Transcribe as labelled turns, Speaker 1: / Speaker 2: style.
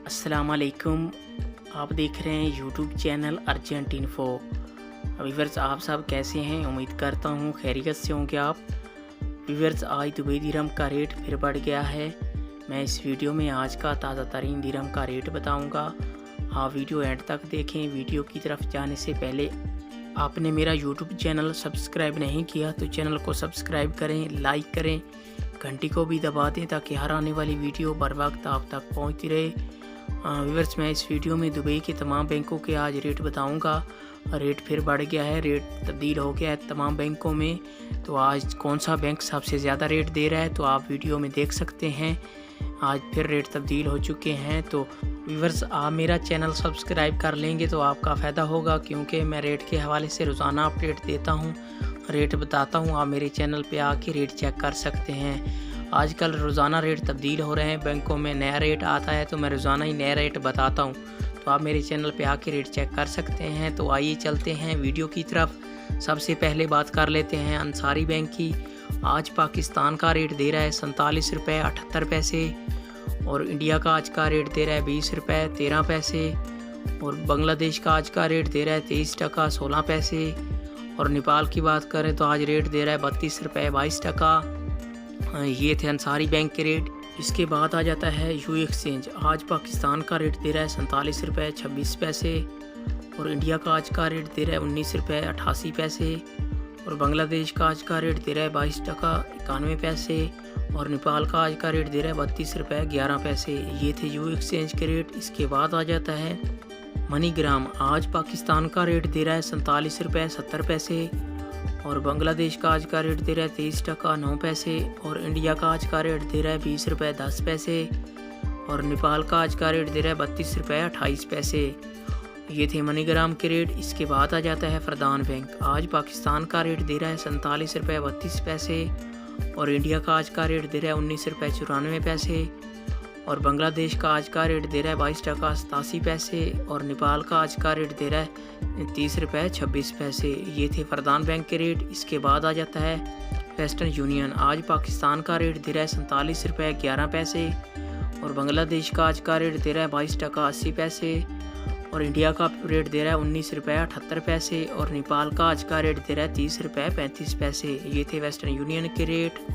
Speaker 1: अस्सलाम वालेकुम। आप देख रहे हैं YouTube channel urgent info. Viewers, आप सब कैसे हैं? उम्मीद करता हूँ खैरियत से होंगे आप। व्यूअर्स, आज दुबई दिरहम का रेट फिर बढ़ गया है। मैं इस वीडियो में आज का ताज़ा तरीन दिरहम का रेट बताऊँगा। आप वीडियो एंड तक देखें। वीडियो की तरफ जाने से पहले आपने मेरा यूट्यूब चैनल सब्सक्राइब नहीं किया तो चैनल को सब्सक्राइब करें, लाइक करें, घंटी को भी दबा दें ताकि हर आने वाली वीडियो बर वक्त आप तक पहुँचती रहे। व्यूअर्स, मैं इस वीडियो में दुबई के तमाम बैंकों के आज रेट बताऊंगा। रेट फिर बढ़ गया है, रेट तब्दील हो गया है तमाम बैंकों में। तो आज कौन सा बैंक सबसे ज़्यादा रेट दे रहा है तो आप वीडियो में देख सकते हैं। आज फिर रेट तब्दील हो चुके हैं। तो व्यूअर्स, आप मेरा चैनल सब्सक्राइब कर लेंगे तो आपका फ़ायदा होगा, क्योंकि मैं रेट के हवाले से रोज़ाना अपडेट देता हूँ, रेट बताता हूँ। आप मेरे चैनल पे आके रेट चेक कर सकते हैं। आजकल रोज़ाना रेट तब्दील हो रहे हैं, बैंकों में नया रेट आता है तो मैं रोज़ाना ही नया रेट बताता हूँ। तो आप मेरे चैनल पे आके रेट चेक कर सकते हैं। तो आइए चलते हैं वीडियो की तरफ। सबसे पहले बात कर लेते हैं अंसारी बैंक की। आज पाकिस्तान का रेट दे रहा है 47 रुपये 78 पैसे, और इंडिया का आज का रेट दे रहा है 20 रुपये 13 पैसे, और बांग्लादेश का आज का रेट दे रहा है 23 टका 16 पैसे, और नेपाल की बात करें तो आज रेट दे रहा है 32 रुपये 22 टका। ये थे अंसारी बैंक के रेट। इसके बाद आ जाता है यू एक्सचेंज। आज पाकिस्तान का रेट दे रहा है 47 रुपये 26 पैसे, और इंडिया का आज का रेट दे रहा है 19 रुपये 88 पैसे, और बांग्लादेश का आज का रेट दे रहा है 22 टका 91 पैसे, और नेपाल का आज का रेट दे रहा है 32 रुपये 11 पैसे। ये थे यू एक्सचेंज के रेट। इसके बाद आ जाता है मनीग्राम। आज पाकिस्तान का रेट दे रहा है 47 रुपये 70 पैसे, और बांग्लादेश का आज का रेट दे रहा है 23 टका 9 पैसे, और इंडिया का आज का रेट दे रहा है 20 रुपये 10 पैसे, और नेपाल का आज का रेट दे रहा है 32 रुपये 28 पैसे। ये थे मनीग्राम के रेट। इसके बाद आ जाता है फरदान बैंक। आज पाकिस्तान का रेट दे रहा है 47 रुपये 32 पैसे, और इंडिया का आज का रेट दे रहा है 19 रुपये 94 पैसे, और बांग्लादेश का आज का रेट दे रहा है 22 टका 87 पैसे, और नेपाल का आज का रेट दे रहा है 30 रुपये 26 पैसे। ये थे फरदान बैंक के रेट। इसके बाद आ जाता है वेस्टर्न यूनियन। आज पाकिस्तान का रेट दे रहा है 47 रुपये 11 पैसे, और बांग्लादेश का आज का रेट दे रहा है 22 टका 80 पैसे, और इंडिया का रेट दे रहा है 19 रुपये 78 पैसे, और नेपाल का आज का रेट दे रहा है 30 रुपये 35 पैसे। ये थे वेस्टर्न यूनियन के रेट।